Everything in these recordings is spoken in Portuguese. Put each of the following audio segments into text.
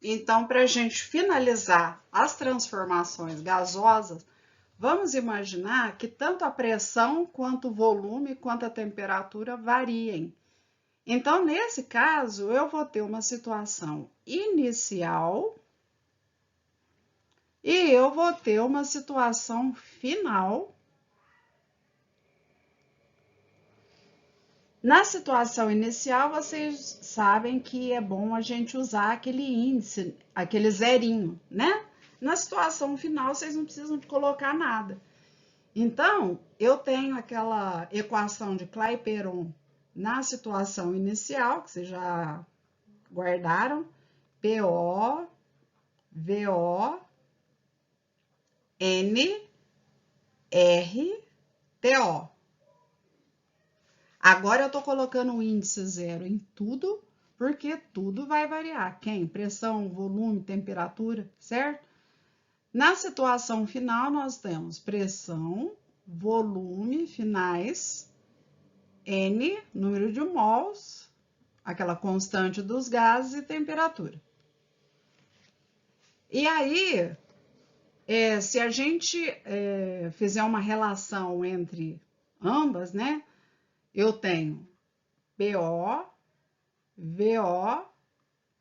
Então, para a gente finalizar as transformações gasosas, vamos imaginar que tanto a pressão, quanto o volume, quanto a temperatura variem. Então, nesse caso, eu vou ter uma situação inicial e eu vou ter uma situação final. Na situação inicial, vocês sabem que é bom a gente usar aquele índice, aquele zerinho, né? Na situação final, vocês não precisam de colocar nada. Então, eu tenho aquela equação de Clapeyron na situação inicial, que vocês já guardaram, PO, VO, N, R, TO. Agora eu estou colocando o índice zero em tudo, porque tudo vai variar. Quem? Pressão, volume, temperatura, certo? Na situação final, nós temos pressão, volume finais, N, número de mols, aquela constante dos gases e temperatura. E aí, se a gente fizer uma relação entre ambas, né? Eu tenho PO, VO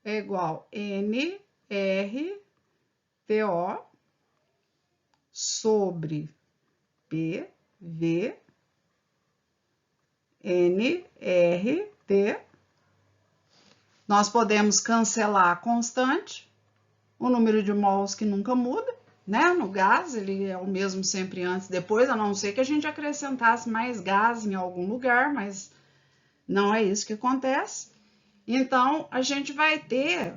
é igual N, R, TO sobre P, V, N, R, T. Nós podemos cancelar a constante, o número de mols que nunca muda, né? No gás, ele é o mesmo sempre antes e depois, a não ser que a gente acrescentasse mais gás em algum lugar, mas não é isso que acontece. Então, a gente vai ter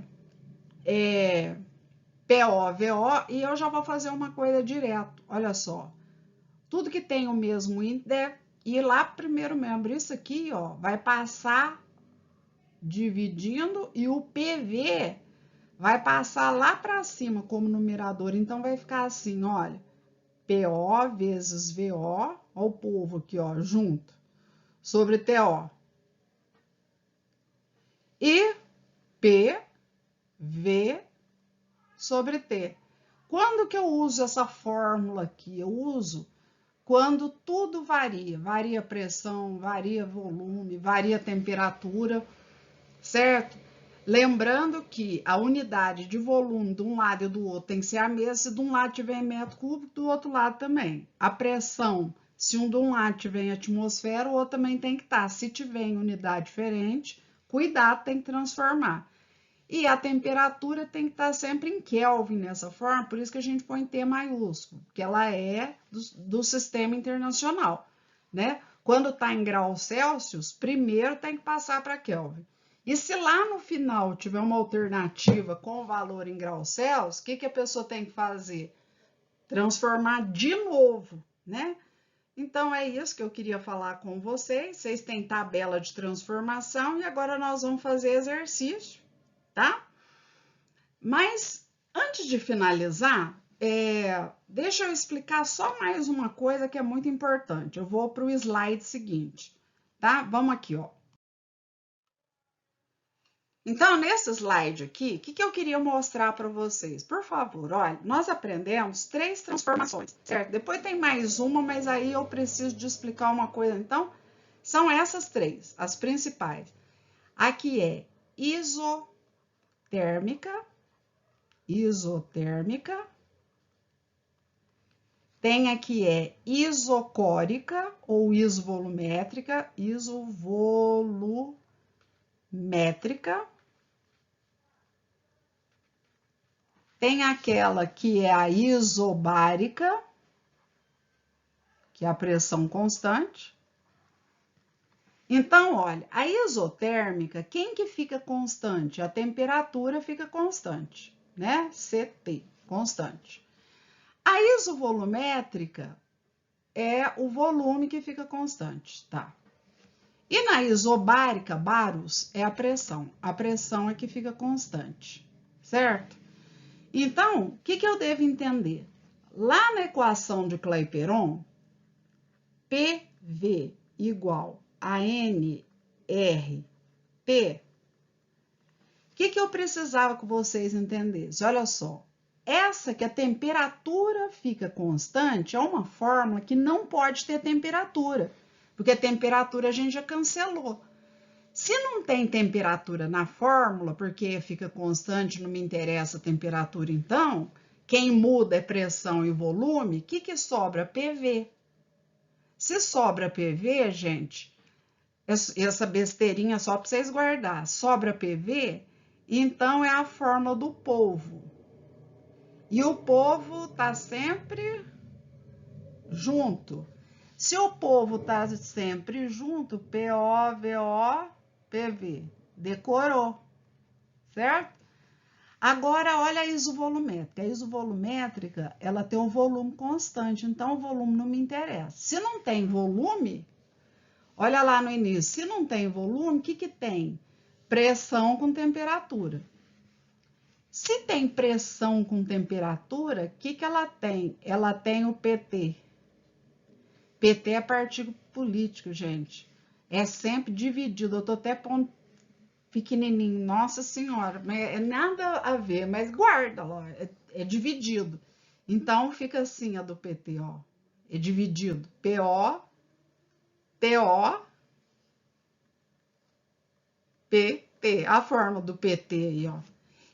PO, VO, e eu já vou fazer uma coisa direto. Olha só, tudo que tem o mesmo índice, e lá primeiro membro, isso aqui, ó, vai passar dividindo, e o PV vai passar lá para cima como numerador. Então, vai ficar assim, olha, PO vezes VO, ó o povo aqui, ó, junto, sobre TO. E PV sobre T. Quando que eu uso essa fórmula aqui? Eu uso quando tudo varia. Varia pressão, varia volume, varia temperatura, certo? Lembrando que a unidade de volume de um lado e do outro tem que ser a mesma. Se de um lado tiver em metro cúbico, do outro lado também. A pressão, se um de um lado tiver em atmosfera, o outro também tem que estar. Se tiver em unidade diferente, cuidado, tem que transformar. E a temperatura tem que estar sempre em Kelvin nessa forma, por isso que a gente põe T maiúsculo, porque ela é do sistema internacional, né? Quando está em graus Celsius, primeiro tem que passar para Kelvin. E se lá no final tiver uma alternativa com valor em graus Celsius, o que a pessoa tem que fazer? Transformar de novo, né? Então, é isso que eu queria falar com vocês. Vocês têm tabela de transformação e agora nós vamos fazer exercício, tá? Mas, antes de finalizar, deixa eu explicar só mais uma coisa que é muito importante. Eu vou para o slide seguinte, tá? Vamos aqui, ó. Então, nesse slide aqui, o que eu queria mostrar para vocês? Por favor, olha, nós aprendemos 3 transformações, certo? Depois tem mais uma, mas aí eu preciso de explicar uma coisa. Então, são essas 3, as principais. Aqui é isotérmica, tem aqui isocórica ou isovolumétrica, Tem aquela que é a isobárica, que é a pressão constante. Então, olha, a isotérmica, quem que fica constante? A temperatura fica constante, né? CT, constante. A isovolumétrica é o volume que fica constante, tá? E na isobárica, baros, é a pressão é que fica constante, certo? Então, o que eu devo entender? Lá na equação de Clapeyron, PV igual a NRT, o que eu precisava que vocês entendessem? Olha só, essa que a temperatura fica constante é uma fórmula que não pode ter temperatura, porque a temperatura a gente já cancelou. Se não tem temperatura na fórmula, porque fica constante, não me interessa a temperatura, então, quem muda é pressão e volume, o que sobra? PV. Se sobra PV, gente, essa besteirinha só para vocês guardar, sobra PV, então é a fórmula do polvo. E o polvo está sempre junto. Se o polvo está sempre junto, PO, VO, PV. Decorou, certo? Agora, olha a isovolumétrica. A isovolumétrica, ela tem um volume constante, então o volume não me interessa. Se não tem volume, olha lá no início, se não tem volume, o que tem? Pressão com temperatura. Se tem pressão com temperatura, o que ela tem? Ela tem o PT. PT é partido político, gente. É sempre dividido. Eu tô até pondo pequenininho. Nossa Senhora, é nada a ver, mas guarda lá. É dividido. Então, fica assim a do PT, ó. É dividido. PO, TO, PT. A forma do PT aí, ó.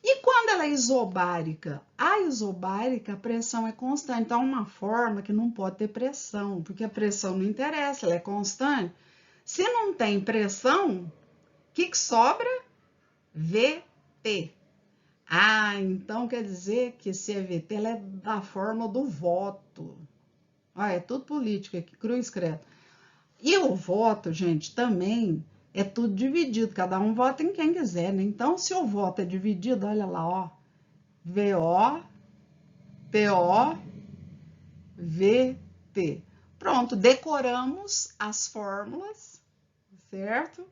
E quando ela é isobárica? A isobárica, a pressão é constante. Então, é uma forma que não pode ter pressão, porque a pressão não interessa, ela é constante. Se não tem pressão, o que sobra? VT. Ah, então quer dizer que se é VT, ela é da forma do voto. Ah, é tudo política aqui, cruz credo. E o voto, gente, também é tudo dividido, cada um vota em quem quiser, né? Então, se o voto é dividido, olha lá, ó, VO, PO, VT. Pronto, decoramos as fórmulas, certo?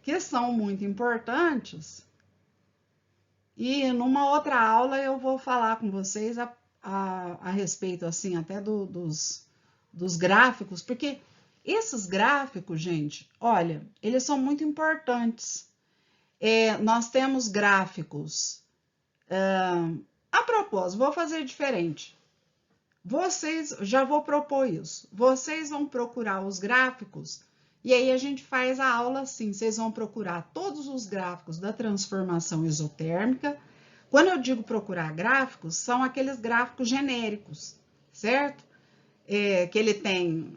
Que são muito importantes. E numa outra aula eu vou falar com vocês a respeito, assim, até dos gráficos, porque esses gráficos, gente, olha, eles são muito importantes. Nós temos gráficos. A propósito, vou fazer diferente. Vocês, já vou propor isso. Vocês vão procurar os gráficos e aí a gente faz a aula assim. Vocês vão procurar todos os gráficos da transformação isotérmica. Quando eu digo procurar gráficos, são aqueles gráficos genéricos, certo? Que ele tem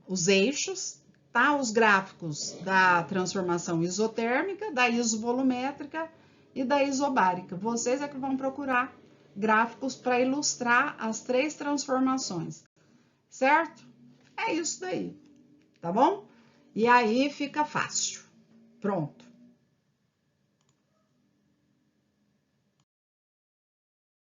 os eixos, tá? Os gráficos da transformação isotérmica, da isovolumétrica e da isobárica. Vocês é que vão procurar gráficos para ilustrar as três transformações, certo? É isso daí, tá bom? E aí fica fácil. Pronto.